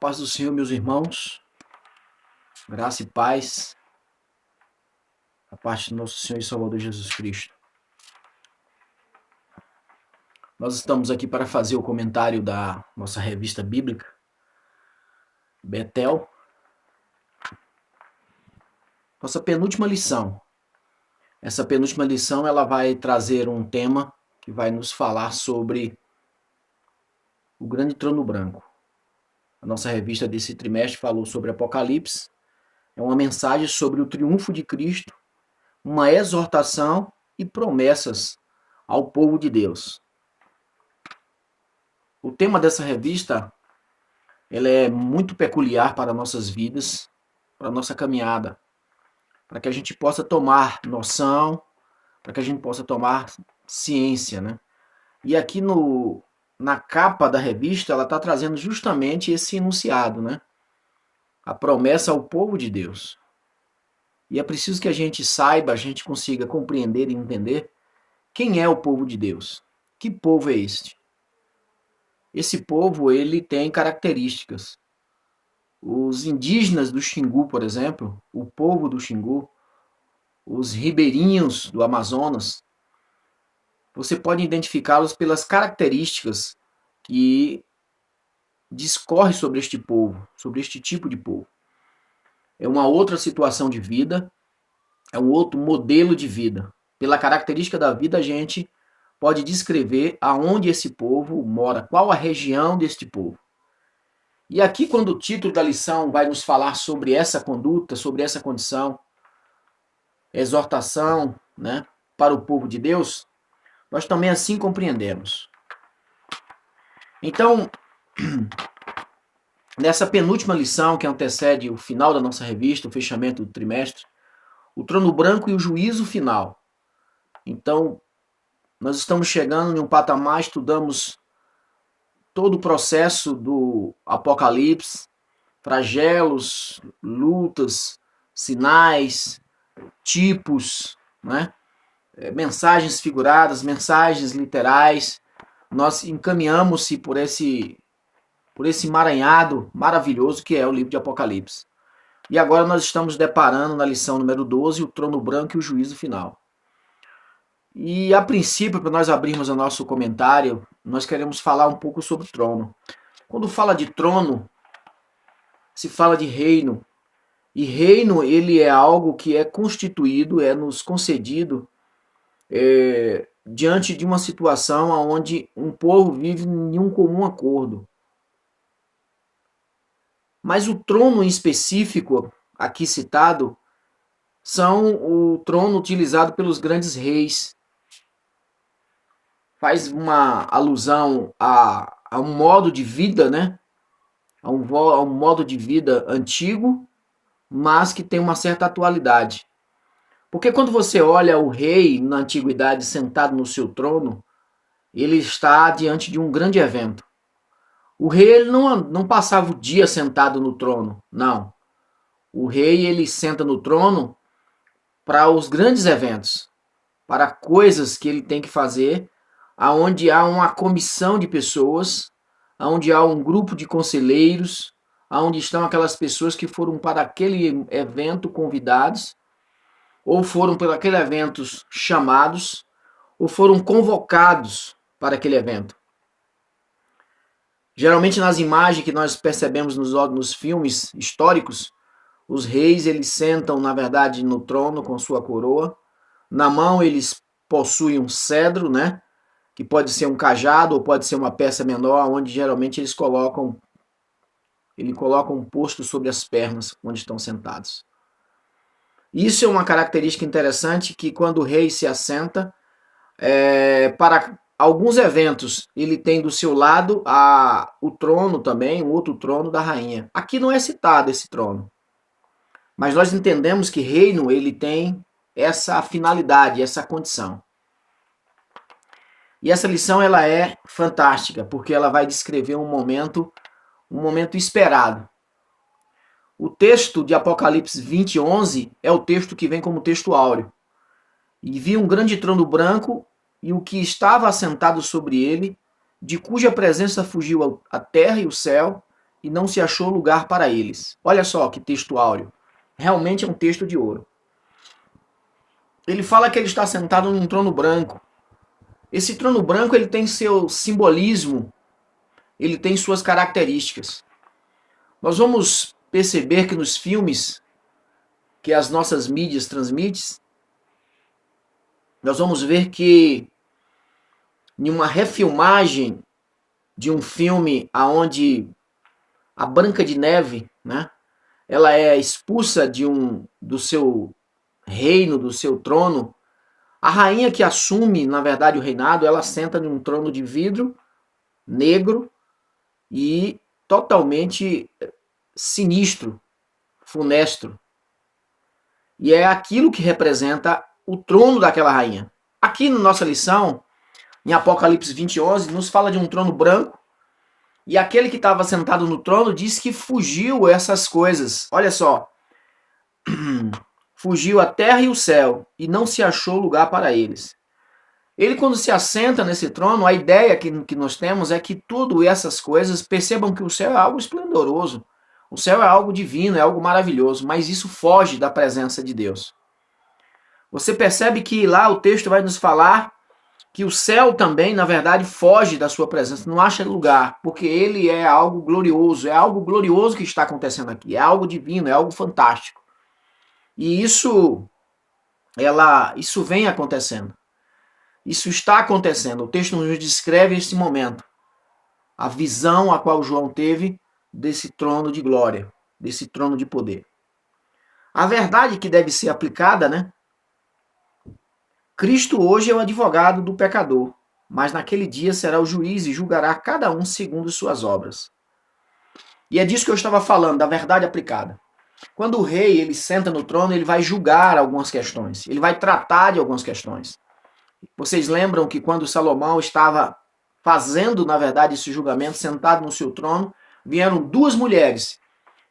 Paz do Senhor, meus irmãos, graça e paz, a parte do nosso Senhor e Salvador Jesus Cristo. Nós estamos aqui para fazer o comentário da nossa revista bíblica, Betel. Nossa penúltima lição. Essa penúltima lição ela vai trazer um tema que vai nos falar sobre o grande trono branco. A nossa revista desse trimestre falou sobre Apocalipse. É uma mensagem sobre o triunfo de Cristo, uma exortação e promessas ao povo de Deus. O tema dessa revista ela é muito peculiar para nossas vidas, para a nossa caminhada, para que a gente possa tomar noção, para que a gente possa tomar ciência, né? E aqui na capa da revista ela está trazendo justamente esse enunciado, né? A promessa ao povo de Deus. E é preciso que a gente saiba, a gente consiga compreender e entender quem é o povo de Deus. Que povo é este? Esse povo ele tem características. Os indígenas do Xingu, por exemplo, o povo do Xingu, os ribeirinhos do Amazonas, você pode identificá-los pelas características que discorre sobre este povo, sobre este tipo de povo. É uma outra situação de vida, é um outro modelo de vida. Pela característica da vida, a gente pode descrever aonde esse povo mora, qual a região deste povo. E aqui, quando o título da lição vai nos falar sobre essa conduta, sobre essa condição, exortação, né, para o povo de Deus, nós também assim compreendemos. Então, nessa penúltima lição que antecede o final da nossa revista, o fechamento do trimestre, o trono branco e o juízo final. Então, nós estamos chegando em um patamar, estudamos todo o processo do Apocalipse, flagelos, lutas, sinais, tipos, né? Mensagens figuradas, mensagens literais. Nós encaminhamos-se por esse emaranhado maravilhoso que é o livro de Apocalipse. E agora nós estamos deparando na lição número 12, o trono branco e o juízo final. E a princípio, para nós abrirmos o nosso comentário, nós queremos falar um pouco sobre o trono. Quando fala de trono, se fala de reino. E reino, ele é algo que é constituído, é nos concedido diante de uma situação onde um povo vive em um comum acordo. Mas o trono em específico, aqui citado, são o trono utilizado pelos grandes reis. Faz uma alusão a um modo de vida, né? A um modo de vida antigo, mas que tem uma certa atualidade. Porque quando você olha o rei na antiguidade sentado no seu trono, ele está diante de um grande evento. O rei ele não passava o dia sentado no trono, não. O rei ele senta no trono para os grandes eventos, para coisas que ele tem que fazer, aonde há uma comissão de pessoas, aonde há um grupo de conselheiros, aonde estão aquelas pessoas que foram para aquele evento convidados, ou foram para aquele evento chamados, ou foram convocados para aquele evento. Geralmente nas imagens que nós percebemos nos filmes históricos, os reis eles sentam na verdade no trono com sua coroa, na mão eles possuem um cedro, né? Que pode ser um cajado ou pode ser uma peça menor, onde geralmente ele coloca um posto sobre as pernas onde estão sentados. Isso é uma característica interessante que quando o rei se assenta, para alguns eventos ele tem do seu lado o trono também, um outro trono da rainha. Aqui não é citado esse trono, mas nós entendemos que reino ele tem essa finalidade, essa condição. E essa lição ela é fantástica, porque ela vai descrever um momento esperado. O texto de Apocalipse 20:11 é o texto que vem como texto áureo. E vi um grande trono branco e o que estava assentado sobre ele, de cuja presença fugiu a terra e o céu, e não se achou lugar para eles. Olha só que texto áureo. Realmente é um texto de ouro. Ele fala que ele está sentado num trono branco. Esse trono branco ele tem seu simbolismo, ele tem suas características. Nós vamos perceber que nos filmes que as nossas mídias transmitem, nós vamos ver que em uma refilmagem de um filme aonde a Branca de Neve, né, ela é expulsa do seu reino, do seu trono, a rainha que assume, na verdade, o reinado, ela senta num trono de vidro negro e totalmente sinistro, funesto. E é aquilo que representa o trono daquela rainha. Aqui na nossa lição, em Apocalipse 20:11, nos fala de um trono branco, e aquele que estava sentado no trono diz que fugiu essas coisas. Olha só. Fugiu a terra e o céu, e não se achou lugar para eles. Ele, quando se assenta nesse trono, a ideia que nós temos é que tudo essas coisas, percebam que o céu é algo esplendoroso. O céu é algo divino, é algo maravilhoso, mas isso foge da presença de Deus. Você percebe que lá o texto vai nos falar que o céu também, na verdade, foge da sua presença, não acha lugar, porque ele é algo glorioso que está acontecendo aqui, é algo divino, é algo fantástico. E isso vem acontecendo. Isso está acontecendo. O texto nos descreve esse momento. A visão a qual João teve desse trono de glória, desse trono de poder. A verdade que deve ser aplicada, né? Cristo hoje é o advogado do pecador, mas naquele dia será o juiz e julgará cada um segundo suas obras. E é disso que eu estava falando, da verdade aplicada. Quando o rei ele senta no trono, ele vai julgar algumas questões, ele vai tratar de algumas questões. Vocês lembram que quando Salomão estava fazendo, na verdade, esse julgamento, sentado no seu trono, vieram duas mulheres,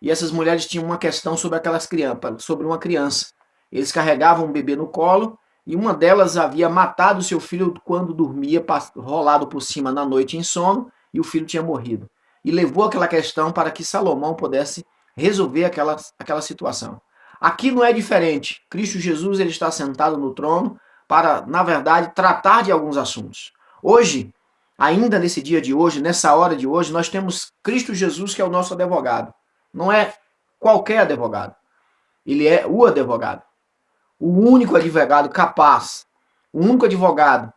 e essas mulheres tinham uma questão sobre uma criança. Eles carregavam um bebê no colo, e uma delas havia matado seu filho quando dormia, rolado por cima na noite em sono, e o filho tinha morrido. E levou aquela questão para que Salomão pudesse resolver aquela situação. Aqui não é diferente. Cristo Jesus ele está sentado no trono para, na verdade, tratar de alguns assuntos. Hoje, ainda nesse dia de hoje, nessa hora de hoje, nós temos Cristo Jesus que é o nosso advogado. Não é qualquer advogado. Ele é o advogado. O único advogado capaz. O único advogado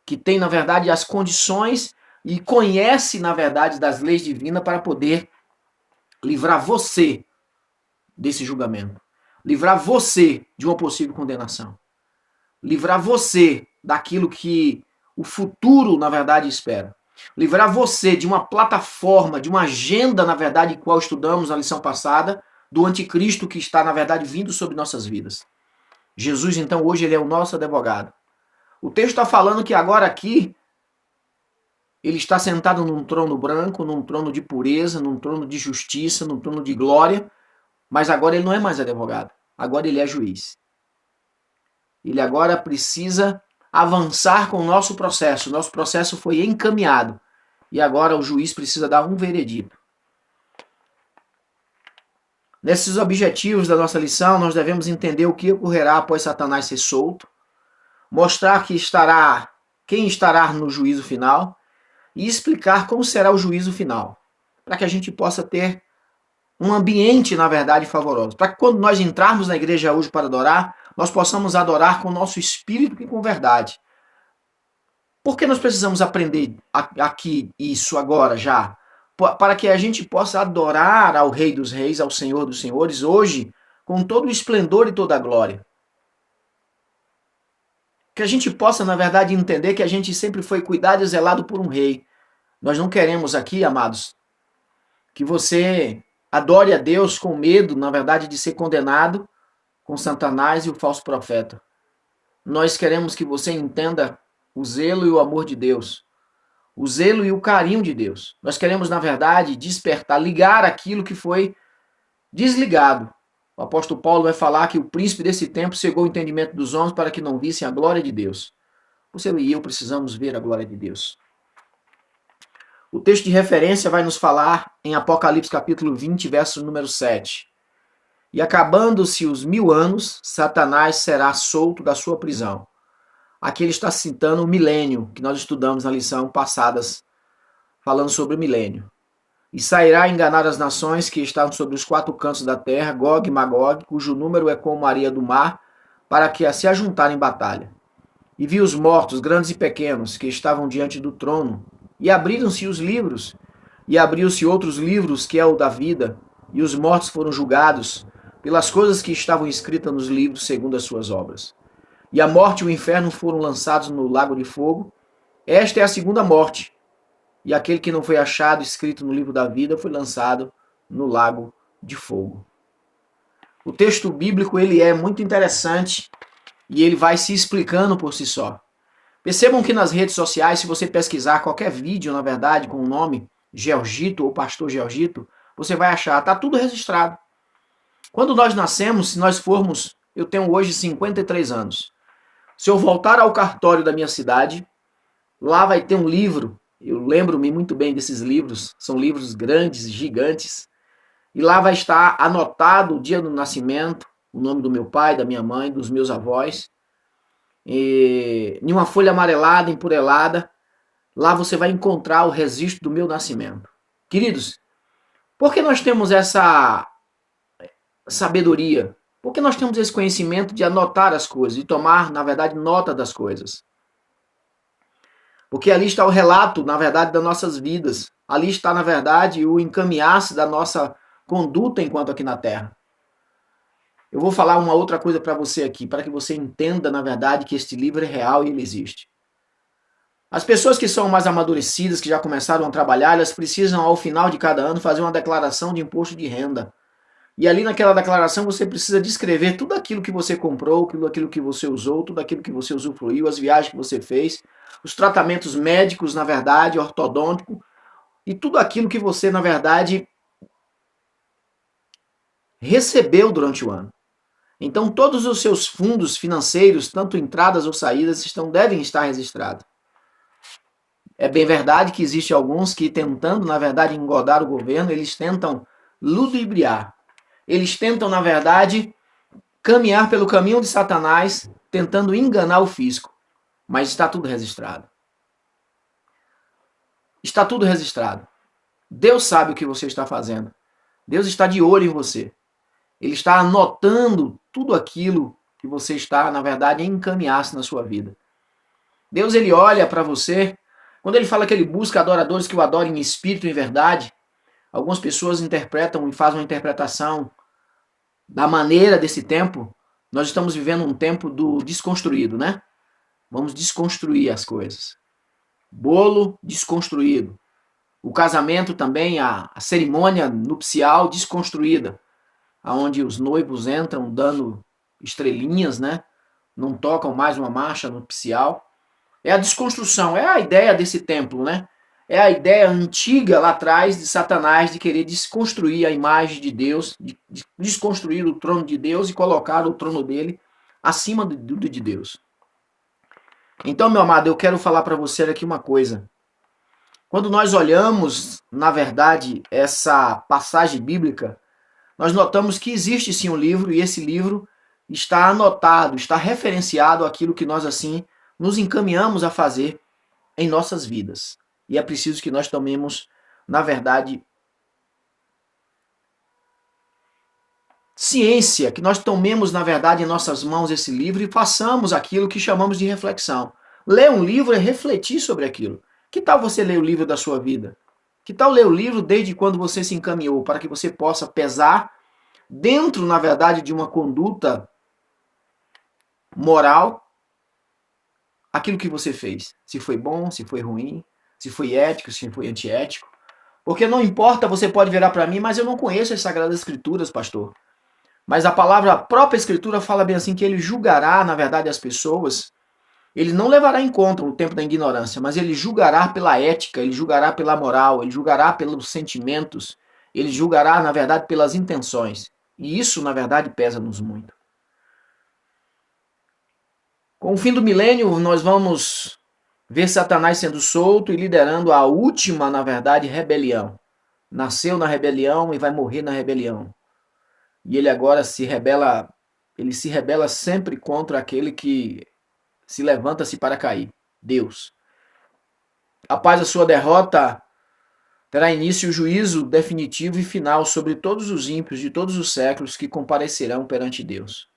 que tem, na verdade, as condições e conhece, na verdade, das leis divinas para poder livrar você desse julgamento. Livrar você de uma possível condenação. Livrar você daquilo que o futuro, na verdade, espera. Livrar você de uma plataforma, de uma agenda, na verdade, qual estudamos na lição passada, do anticristo que está, na verdade, vindo sobre nossas vidas. Jesus, então, hoje ele é o nosso advogado. O texto está falando que agora aqui, ele está sentado num trono branco, num trono de pureza, num trono de justiça, num trono de glória, mas agora ele não é mais advogado, agora ele é juiz. Ele agora precisa avançar com o nosso processo foi encaminhado, e agora o juiz precisa dar um veredito. Nesses objetivos da nossa lição, nós devemos entender o que ocorrerá após Satanás ser solto, mostrar quem estará no juízo final e explicar como será o juízo final, para que a gente possa ter um ambiente, na verdade, favoroso. Para que quando nós entrarmos na igreja hoje para adorar, nós possamos adorar com o nosso espírito e com verdade. Por que nós precisamos aprender aqui isso agora já? Para que a gente possa adorar ao Rei dos Reis, ao Senhor dos Senhores, hoje, com todo o esplendor e toda a glória. Que a gente possa, na verdade, entender que a gente sempre foi cuidado e zelado por um rei. Nós não queremos aqui, amados, que você adore a Deus com medo, na verdade, de ser condenado com Satanás e o falso profeta. Nós queremos que você entenda o zelo e o amor de Deus. O zelo e o carinho de Deus. Nós queremos, na verdade, despertar, ligar aquilo que foi desligado. O apóstolo Paulo vai falar que o príncipe desse tempo cegou o entendimento dos homens para que não vissem a glória de Deus. Você e eu precisamos ver a glória de Deus. O texto de referência vai nos falar em Apocalipse capítulo 20, verso número 7. E acabando-se os 1000 anos, Satanás será solto da sua prisão. Aqui ele está citando o milênio, que nós estudamos na lição passadas, falando sobre o milênio. E sairá a enganar as nações que estavam sobre os 4 cantos da terra, Gog e Magog, cujo número é como a areia do mar, para que se ajuntarem em batalha. E vi os mortos, grandes e pequenos, que estavam diante do trono, e abriram-se os livros, e abriu-se outros livros, que é o da vida, e os mortos foram julgados pelas coisas que estavam escritas nos livros segundo as suas obras. E a morte e o inferno foram lançados no lago de fogo. Esta é a segunda morte. E aquele que não foi achado escrito no livro da vida foi lançado no lago de fogo. O texto bíblico ele é muito interessante e ele vai se explicando por si só. Percebam que nas redes sociais, se você pesquisar qualquer vídeo, na verdade, com o nome Georgito ou Pastor Georgito, você vai achar, está tudo registrado. Quando nós nascemos, se nós formos, eu tenho hoje 53 anos. Se eu voltar ao cartório da minha cidade, lá vai ter um livro, eu lembro-me muito bem desses livros, são livros grandes, gigantes, e lá vai estar anotado o dia do nascimento, o nome do meu pai, da minha mãe, dos meus avós, e em uma folha amarelada, empurelada, lá você vai encontrar o registro do meu nascimento. Queridos, por que nós temos essa sabedoria? Por que nós temos esse conhecimento de anotar as coisas, de tomar, na verdade, nota das coisas? Porque ali está o relato, na verdade, das nossas vidas. Ali está, na verdade, o encaminhar-se da nossa conduta enquanto aqui na Terra. Eu vou falar uma outra coisa para você aqui, para que você entenda, na verdade, que este livro é real e ele existe. As pessoas que são mais amadurecidas, que já começaram a trabalhar, elas precisam, ao final de cada ano, fazer uma declaração de imposto de renda. E ali naquela declaração você precisa descrever tudo aquilo que você comprou, tudo aquilo que você usou, tudo aquilo que você usufruiu, as viagens que você fez, os tratamentos médicos, na verdade, ortodôntico, e tudo aquilo que você, na verdade, recebeu durante o ano. Então todos os seus fundos financeiros, tanto entradas ou saídas, devem estar registrados. É bem verdade que existe alguns que tentando, na verdade, engodar o governo, eles tentam ludibriar. Eles tentam, na verdade, caminhar pelo caminho de Satanás, tentando enganar o fisco. Mas está tudo registrado. Está tudo registrado. Deus sabe o que você está fazendo. Deus está de olho em você. Ele está anotando tudo aquilo que você está, na verdade, a encaminhar-se na sua vida. Deus, ele olha para você. Quando ele fala que ele busca adoradores que o adorem em espírito e em verdade, algumas pessoas interpretam e fazem uma interpretação da maneira desse tempo. Nós estamos vivendo um tempo do desconstruído, né? Vamos desconstruir as coisas. Bolo desconstruído. O casamento também, a cerimônia nupcial desconstruída, onde os noivos entram dando estrelinhas, né? Não tocam mais uma marcha nupcial. É a desconstrução, é a ideia desse templo, né? É a ideia antiga lá atrás de Satanás de querer desconstruir a imagem de Deus, de desconstruir o trono de Deus e colocar o trono dele acima do de Deus. Então, meu amado, eu quero falar para você aqui uma coisa. Quando nós olhamos, na verdade, essa passagem bíblica, nós notamos que existe sim um livro e esse livro está anotado, está referenciado aquilo que nós assim nos encaminhamos a fazer em nossas vidas. E é preciso que nós tomemos, na verdade, ciência, que nós tomemos, na verdade, em nossas mãos esse livro e façamos aquilo que chamamos de reflexão. Ler um livro é refletir sobre aquilo. Que tal você ler o livro da sua vida? Que tal ler o livro desde quando você se encaminhou, para que você possa pesar dentro, na verdade, de uma conduta moral, aquilo que você fez. Se foi bom, se foi ruim, se foi ético, se foi antiético. Porque não importa, você pode virar para mim, mas eu não conheço as Sagradas Escrituras, pastor. Mas a própria Escritura fala bem assim, que ele julgará, na verdade, as pessoas. Ele não levará em conta o tempo da ignorância, mas ele julgará pela ética, ele julgará pela moral, ele julgará pelos sentimentos, ele julgará, na verdade, pelas intenções. E isso, na verdade, pesa-nos muito. Com o fim do milênio, nós vamos vê Satanás sendo solto e liderando a última, na verdade, rebelião. Nasceu na rebelião e vai morrer na rebelião. E ele agora ele se rebela sempre contra aquele que se levanta-se para cair, Deus. Após a sua derrota, terá início o juízo definitivo e final sobre todos os ímpios de todos os séculos que comparecerão perante Deus.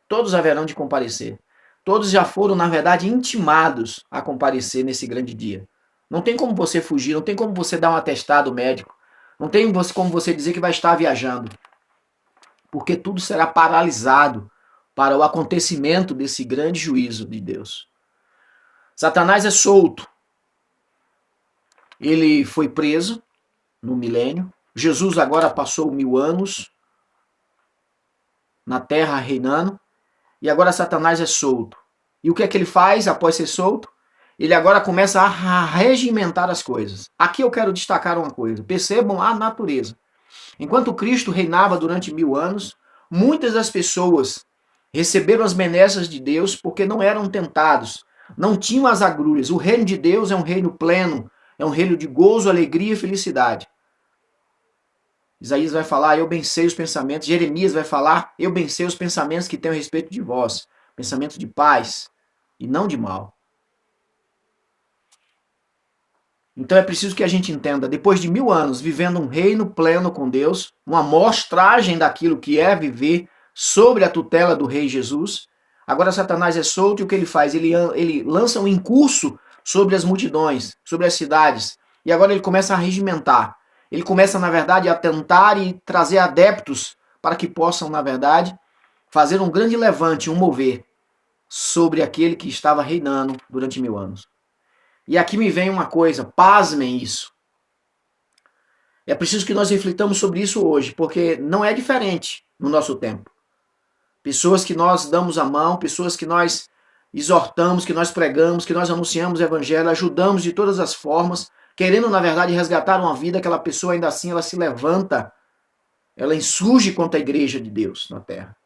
Todos haverão de comparecer. Todos já foram, na verdade, intimados a comparecer nesse grande dia. Não tem como você fugir, não tem como você dar um atestado médico, não tem como você dizer que vai estar viajando, porque tudo será paralisado para o acontecimento desse grande juízo de Deus. Satanás é solto. Ele foi preso no milênio. Jesus agora passou 1000 anos na terra reinando. E agora Satanás é solto. E o que é que ele faz após ser solto? Ele agora começa a regimentar as coisas. Aqui eu quero destacar uma coisa. Percebam a natureza. Enquanto Cristo reinava durante 1000 anos, muitas das pessoas receberam as benesses de Deus porque não eram tentados, não tinham as agruras. O reino de Deus é um reino pleno, é um reino de gozo, alegria e felicidade. Isaías vai falar, eu bem sei os pensamentos. Jeremias vai falar, eu bem sei os pensamentos que tenho a respeito de vós. Pensamento de paz e não de mal. Então é preciso que a gente entenda, depois de 1000 anos vivendo um reino pleno com Deus, uma amostragem daquilo que é viver sobre a tutela do rei Jesus, agora Satanás é solto e o que ele faz? Ele lança um incurso sobre as multidões, sobre as cidades, e agora ele começa a regimentar. Ele começa, na verdade, a tentar e trazer adeptos para que possam, na verdade, fazer um grande levante, um mover sobre aquele que estava reinando durante 1000 anos. E aqui me vem uma coisa, pasmem isso. É preciso que nós reflitamos sobre isso hoje, porque não é diferente no nosso tempo. Pessoas que nós damos a mão, pessoas que nós exortamos, que nós pregamos, que nós anunciamos o evangelho, ajudamos de todas as formas, querendo, na verdade, resgatar uma vida, aquela pessoa ainda assim, ela se levanta, ela insurge contra a igreja de Deus na terra.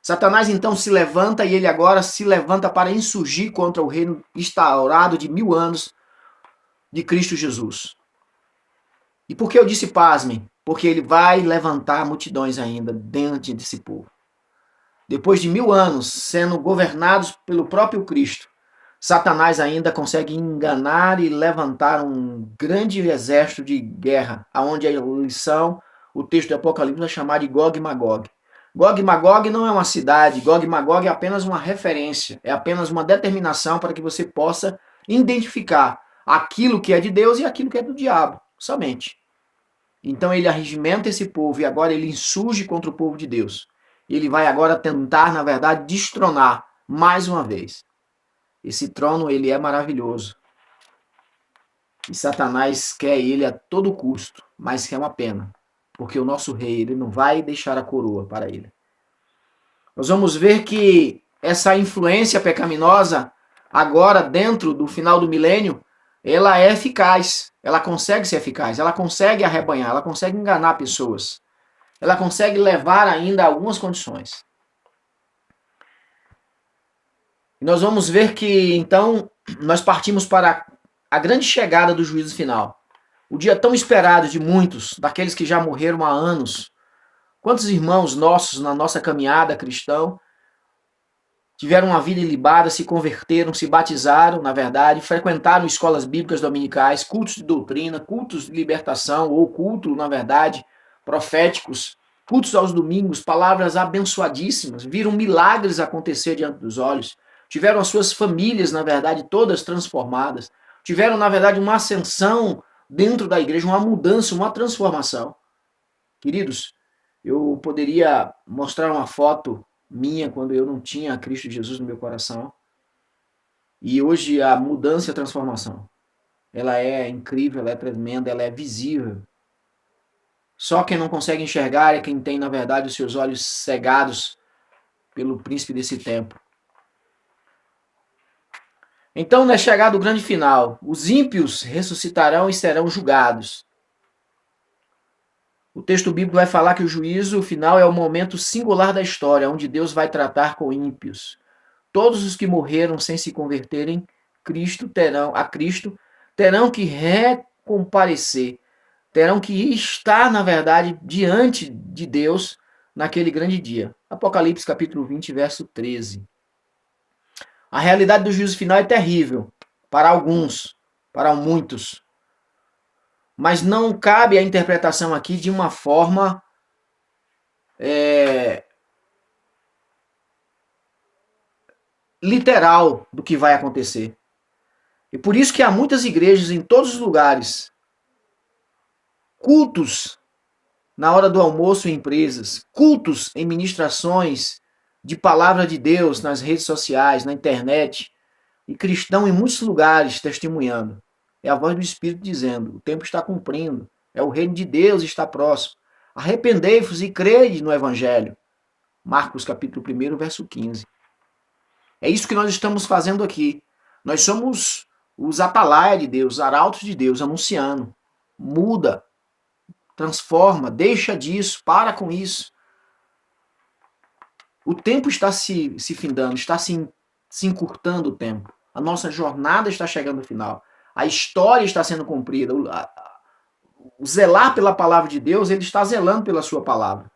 Satanás então se levanta e ele agora se levanta para insurgir contra o reino instaurado de 1000 anos de Cristo Jesus. E por que eu disse pasmem? Porque ele vai levantar multidões ainda diante desse povo. Depois de 1000 anos sendo governados pelo próprio Cristo, Satanás ainda consegue enganar e levantar um grande exército de guerra, aonde a lição, o texto do Apocalipse vai chamar de Gog e Magog. Gog e Magog não é uma cidade, Gog e Magog é apenas uma referência, é apenas uma determinação para que você possa identificar aquilo que é de Deus e aquilo que é do diabo, somente. Então ele arregimenta esse povo e agora ele insurge contra o povo de Deus. Ele vai agora tentar, na verdade, destronar mais uma vez. Esse trono, ele é maravilhoso. E Satanás quer ele a todo custo, mas é uma pena, porque o nosso rei, ele não vai deixar a coroa para ele. Nós vamos ver que essa influência pecaminosa, agora dentro do final do milênio, ela é eficaz, ela consegue ser eficaz, ela consegue arrebanhar, ela consegue enganar pessoas, ela consegue levar ainda a algumas condições. E nós vamos ver que, então, nós partimos para a grande chegada do juízo final. O dia tão esperado de muitos, daqueles que já morreram há anos. Quantos irmãos nossos na nossa caminhada cristã tiveram uma vida ilibada, se converteram, se batizaram, na verdade, frequentaram escolas bíblicas dominicais, cultos de doutrina, cultos de libertação, ou culto, na verdade, proféticos, cultos aos domingos, palavras abençoadíssimas, viram milagres acontecer diante dos olhos, tiveram as suas famílias, na verdade, todas transformadas, tiveram, na verdade, uma ascensão dentro da igreja, uma mudança, uma transformação. Queridos, eu poderia mostrar uma foto minha quando eu não tinha Cristo Jesus no meu coração. E hoje a mudança e a transformação, ela é incrível, ela é tremenda, ela é visível. Só quem não consegue enxergar é quem tem, na verdade, os seus olhos cegados pelo príncipe desse tempo. Então, na chegada do grande final, os ímpios ressuscitarão e serão julgados. O texto bíblico vai falar que o juízo final é o momento singular da história, onde Deus vai tratar com ímpios. Todos os que morreram sem se converterem, a Cristo terão que recomparecer, terão que estar, na verdade, diante de Deus naquele grande dia. Apocalipse capítulo 20, verso 13. A realidade do juízo final é terrível para alguns, para muitos. Mas não cabe a interpretação aqui de uma forma literal do que vai acontecer. E por isso que há muitas igrejas em todos os lugares, cultos na hora do almoço em empresas, cultos em ministrações de palavra de Deus nas redes sociais, na internet, e cristão em muitos lugares testemunhando. É a voz do Espírito dizendo: o tempo está cumprindo, é o reino de Deus está próximo. Arrependei-vos e crede no Evangelho. Marcos capítulo 1, verso 15. É isso que nós estamos fazendo aqui. Nós somos os atalaia de Deus, os arautos de Deus, anunciando. Muda, transforma, deixa disso, para com isso. O tempo está se findando, está se encurtando o tempo. A nossa jornada está chegando ao final. A história está sendo cumprida. O zelar pela palavra de Deus, ele está zelando pela sua palavra.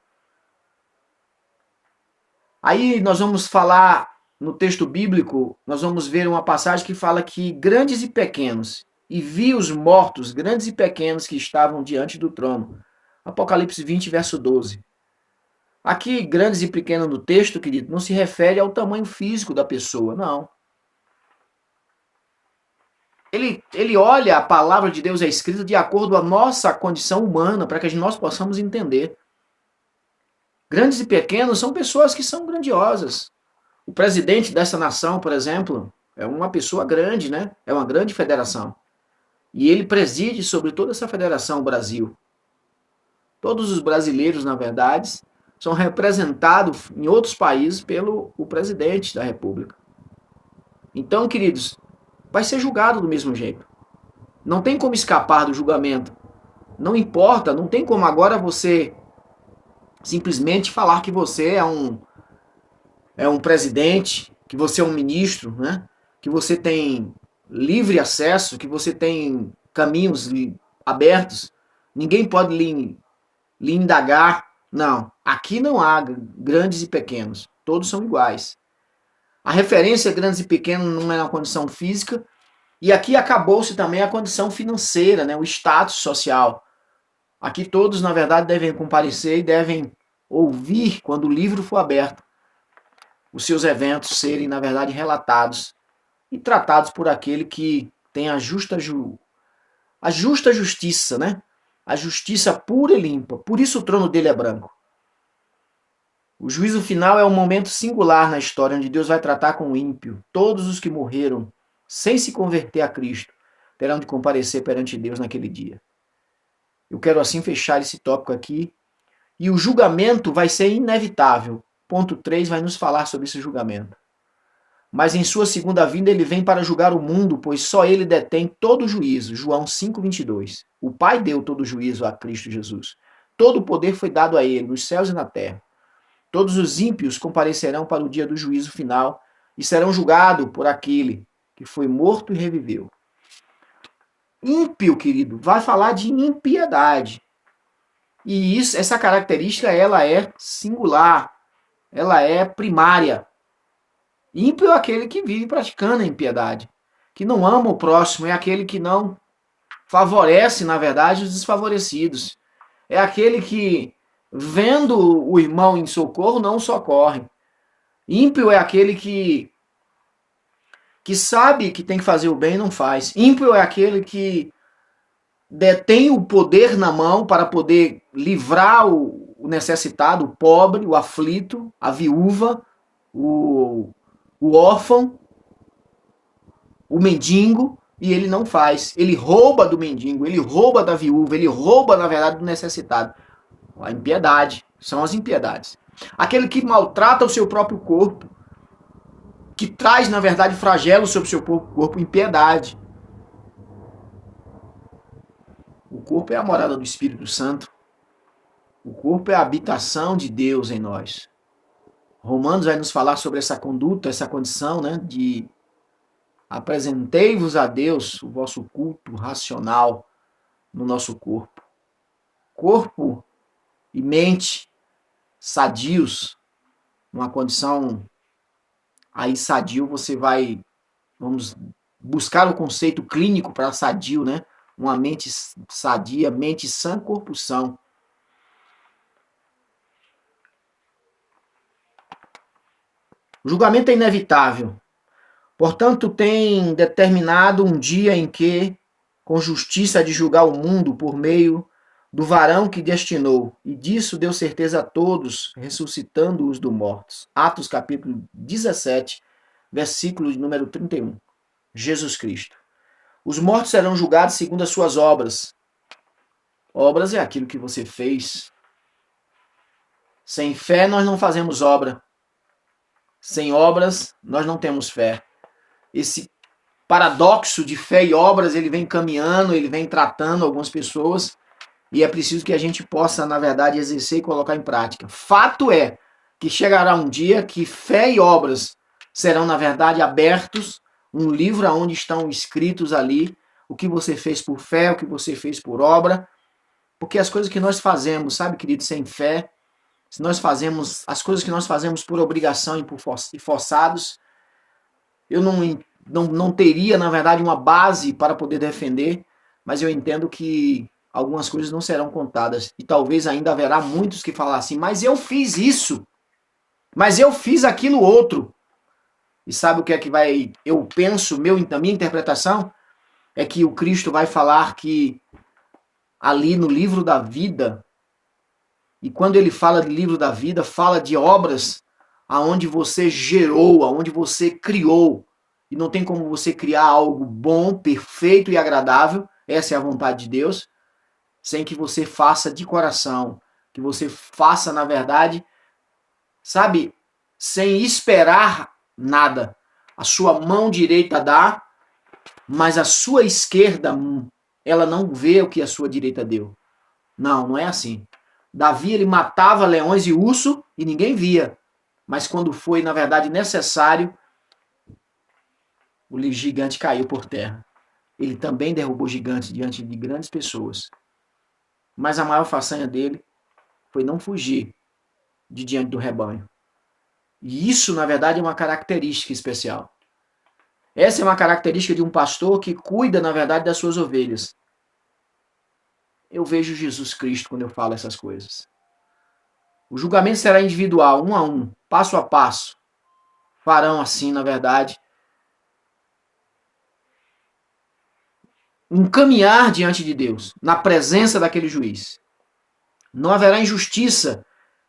Aí nós vamos falar no texto bíblico, nós vamos ver uma passagem que fala que grandes e pequenos, e vi os mortos, grandes e pequenos, que estavam diante do trono. Apocalipse 20, verso 12. Aqui, grandes e pequenos no texto, querido, não se refere ao tamanho físico da pessoa, não. Ele olha a palavra de Deus é escrita de acordo com a nossa condição humana, para que nós possamos entender. Grandes e pequenos são pessoas que são grandiosas. O presidente dessa nação, por exemplo, é uma pessoa grande, né? É uma grande federação. E ele preside sobre toda essa federação, o Brasil. Todos os brasileiros, na verdade, são representados em outros países pelo o presidente da República. Então, queridos, vai ser julgado do mesmo jeito. Não tem como escapar do julgamento. Não importa, não tem como agora você simplesmente falar que você é um presidente, que você é um ministro, né? Que você tem livre acesso, que você tem caminhos abertos. Ninguém pode lhe indagar. Não, aqui não há grandes e pequenos. Todos são iguais. A referência a grandes e pequenos não é na condição física. E aqui acabou-se também a condição financeira, né? O status social. Aqui todos, na verdade, devem comparecer e devem ouvir, quando o livro for aberto, os seus eventos serem, na verdade, relatados e tratados por aquele que tem a justa justiça, né? A justiça pura e limpa. Por isso o trono dele é branco. O juízo final é um momento singular na história, onde Deus vai tratar com o ímpio. Todos os que morreram sem se converter a Cristo terão de comparecer perante Deus naquele dia. Eu quero assim fechar esse tópico aqui. E o julgamento vai ser inevitável. Ponto 3 vai nos falar sobre esse julgamento. Mas em sua segunda vinda ele vem para julgar o mundo, pois só ele detém todo o juízo. João 5:22. O Pai deu todo o juízo a Cristo Jesus. Todo o poder foi dado a ele, nos céus e na terra. Todos os ímpios comparecerão para o dia do juízo final e serão julgados por aquele que foi morto e reviveu. Ímpio, querido, vai falar de impiedade. E essa característica, ela é singular, ela é primária. Ímpio é aquele que vive praticando a impiedade, que não ama o próximo, é aquele que não favorece, na verdade, os desfavorecidos. É aquele que, vendo o irmão em socorro, não socorre. Ímpio é aquele que sabe que tem que fazer o bem e não faz. Ímpio é aquele que detém o poder na mão para poder livrar o necessitado, o pobre, o aflito, a viúva, o órfão, o mendigo, e ele não faz. Ele rouba do mendigo, ele rouba da viúva, ele rouba, na verdade, do necessitado. A impiedade, são as impiedades. Aquele que maltrata o seu próprio corpo, que traz, na verdade, flagelos sobre o seu corpo, impiedade. O corpo é a morada do Espírito Santo. O corpo é a habitação de Deus em nós. Romanos vai nos falar sobre essa conduta, essa condição, né, de Apresentei-vos a Deus o vosso culto racional no nosso corpo. Corpo e mente sadios, numa condição aí sadio, você vai, vamos buscar o conceito clínico para sadio, né? Uma mente sadia, mente sã, corpo são. O julgamento é inevitável. Portanto, tem determinado um dia em que, com justiça, de julgar o mundo por meio do varão que destinou, e disso deu certeza a todos, ressuscitando-os dos mortos. Atos capítulo 17, versículo de número 31. Jesus Cristo. Os mortos serão julgados segundo as suas obras. Obras é aquilo que você fez. Sem fé nós não fazemos obra. Sem obras nós não temos fé. Esse paradoxo de fé e obras, ele vem caminhando, ele vem tratando algumas pessoas, e é preciso que a gente possa, na verdade, exercer e colocar em prática. Fato é que chegará um dia que fé e obras serão, na verdade, abertos, um livro onde estão escritos ali o que você fez por fé, o que você fez por obra, porque as coisas que nós fazemos, sabe, querido, sem fé, se nós fazemos as coisas que nós fazemos por obrigação e por forçados, eu não teria, na verdade, uma base para poder defender, mas eu entendo que algumas coisas não serão contadas. E talvez ainda haverá muitos que falam assim, mas eu fiz isso, mas eu fiz aquilo outro. E sabe o que é que vai, eu penso, a minha interpretação, é que o Cristo vai falar que ali no livro da vida, e quando ele fala de livro da vida, fala de obras aonde você gerou, aonde você criou. E não tem como você criar algo bom, perfeito e agradável, essa é a vontade de Deus, sem que você faça de coração, que você faça, na verdade, sabe, sem esperar nada. A sua mão direita dá, mas a sua esquerda, ela não vê o que a sua direita deu. Não, não é assim. Davi, ele matava leões e urso e ninguém via. Mas quando foi, na verdade, necessário, o gigante caiu por terra. Ele também derrubou gigantes diante de grandes pessoas. Mas a maior façanha dele foi não fugir de diante do rebanho. E isso, na verdade, é uma característica especial. Essa é uma característica de um pastor que cuida, na verdade, das suas ovelhas. Eu vejo Jesus Cristo quando eu falo essas coisas. O julgamento será individual, um a um, passo a passo. Farão assim, na verdade, um caminhar diante de Deus, na presença daquele juiz. Não haverá injustiça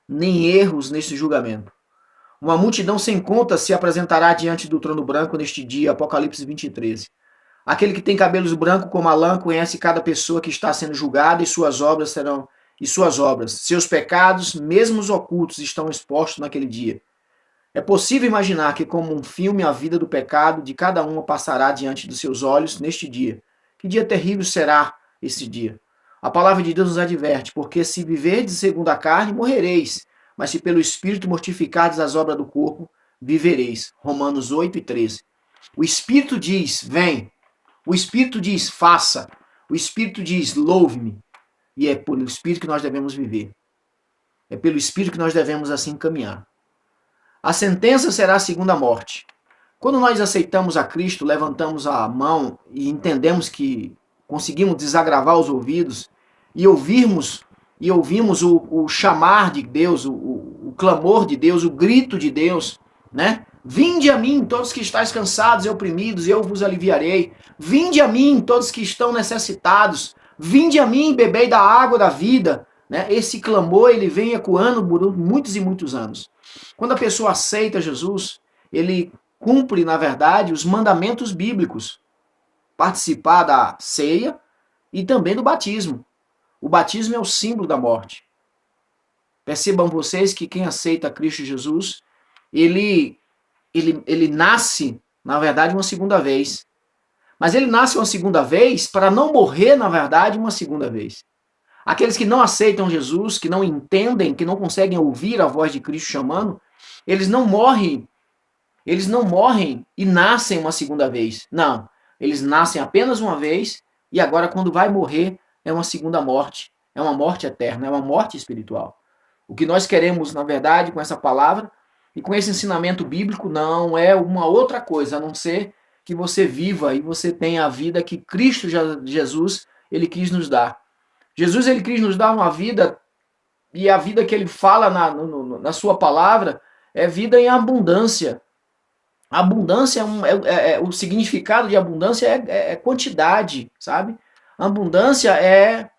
nem erros nesse julgamento. Uma multidão sem conta se apresentará diante do trono branco neste dia, Apocalipse 20:13. Aquele que tem cabelos brancos como a lã conhece cada pessoa que está sendo julgada e suas obras serão seus pecados, mesmo os ocultos, estão expostos naquele dia. É possível imaginar que, como um filme, a vida do pecado de cada uma passará diante dos seus olhos neste dia. Que dia terrível será esse dia? A palavra de Deus nos adverte, porque se viverdes segundo a carne, morrereis, mas se pelo Espírito mortificardes as obras do corpo, vivereis. Romanos 8:13. O Espírito diz, vem. O Espírito diz, faça. O Espírito diz, louve-me. E é pelo Espírito que nós devemos viver. É pelo Espírito que nós devemos assim caminhar. A sentença será a segunda morte. Quando nós aceitamos a Cristo, levantamos a mão e entendemos que conseguimos desagravar os ouvidos e ouvimos o chamar de Deus, o clamor de Deus, o grito de Deus, né? Vinde a mim, todos que estáis cansados e oprimidos, eu vos aliviarei. Vinde a mim, todos que estão necessitados. Vinde a mim, bebei da água da vida. Né? Esse clamor, ele vem ecoando por muitos e muitos anos. Quando a pessoa aceita Jesus, ele cumpre, na verdade, os mandamentos bíblicos. Participar da ceia e também do batismo. O batismo é o símbolo da morte. Percebam vocês que quem aceita Cristo Jesus, ele nasce, na verdade, uma segunda vez. Mas ele nasce uma segunda vez para não morrer, na verdade, uma segunda vez. Aqueles que não aceitam Jesus, que não entendem, que não conseguem ouvir a voz de Cristo chamando, eles não morrem Eles não morrem e nascem uma segunda vez. Não. Eles nascem apenas uma vez e agora, quando vai morrer, é uma segunda morte. É uma morte eterna, é uma morte espiritual. O que nós queremos, na verdade, com essa palavra e com esse ensinamento bíblico, não é uma outra coisa, a não ser que você viva e você tenha a vida que Cristo Jesus ele quis nos dar. Jesus ele quis nos dar uma vida, e a vida que ele fala na sua palavra é vida em abundância. Abundância o significado de abundância é quantidade, sabe? Abundância é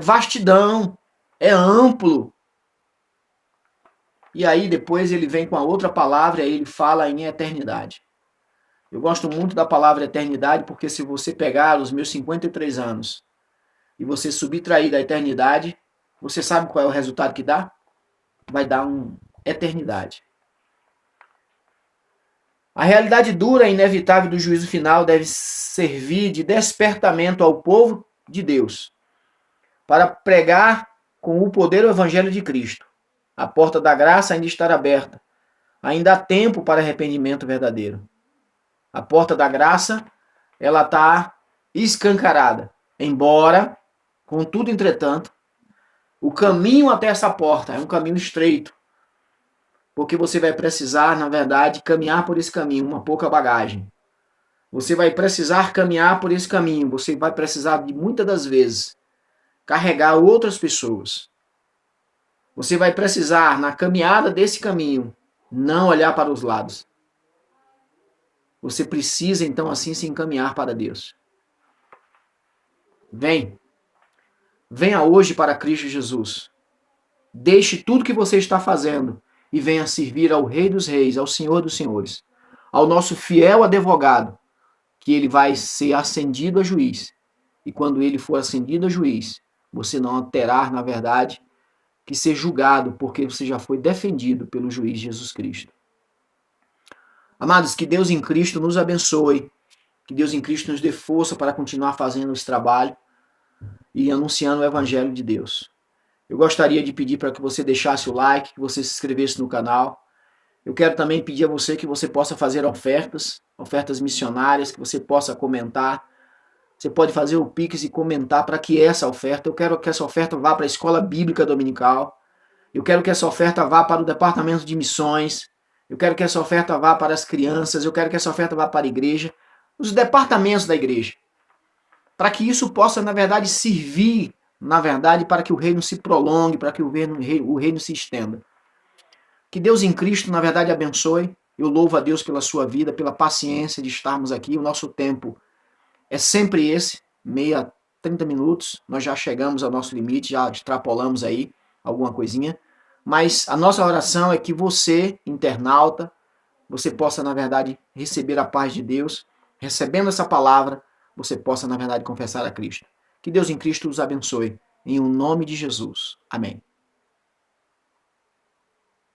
vastidão, é amplo. E aí depois ele vem com a outra palavra e ele fala em eternidade. Eu gosto muito da palavra eternidade porque se você pegar os meus 53 anos e você subtrair da eternidade, você sabe qual é o resultado que dá? Vai dar uma eternidade. A realidade dura e inevitável do juízo final deve servir de despertamento ao povo de Deus para pregar com o poder o evangelho de Cristo. A porta da graça ainda está aberta. Ainda há tempo para arrependimento verdadeiro. A porta da graça, ela está escancarada. Embora, contudo, entretanto, o caminho até essa porta é um caminho estreito. Porque você vai precisar, na verdade, caminhar por esse caminho, uma pouca bagagem. Você vai precisar caminhar por esse caminho. Você vai precisar, de muitas das vezes, carregar outras pessoas. Você vai precisar, na caminhada desse caminho, não olhar para os lados. Você precisa, então, assim, se encaminhar para Deus. Venha hoje para Cristo Jesus. Deixe tudo que você está fazendo e venha servir ao Rei dos Reis, ao Senhor dos Senhores, ao nosso fiel advogado, que ele vai ser ascendido a juiz. E quando ele for ascendido a juiz, você não terá, na verdade, que ser julgado, porque você já foi defendido pelo juiz Jesus Cristo. Amados, que Deus em Cristo nos abençoe, que Deus em Cristo nos dê força para continuar fazendo esse trabalho e anunciando o Evangelho de Deus. Eu gostaria de pedir para que você deixasse o like, que você se inscrevesse no canal. Eu quero também pedir a você que você possa fazer ofertas missionárias, que você possa comentar. Você pode fazer o Pix e comentar para que essa oferta, eu quero que essa oferta vá para a Escola Bíblica Dominical. Eu quero que essa oferta vá para o Departamento de Missões. Eu quero que essa oferta vá para as crianças. Eu quero que essa oferta vá para a igreja. Os departamentos da igreja. Para que isso possa, na verdade, servir, na verdade, para que o reino se prolongue, para que o reino se estenda. Que Deus em Cristo, na verdade, abençoe. Eu louvo a Deus pela sua vida, pela paciência de estarmos aqui. O nosso tempo é sempre esse, 30 minutos. Nós já chegamos ao nosso limite, já extrapolamos aí alguma coisinha. Mas a nossa oração é que você, internauta, você possa, na verdade, receber a paz de Deus. Recebendo essa palavra, você possa, na verdade, confessar a Cristo. Que Deus em Cristo os abençoe. Em o nome de Jesus. Amém.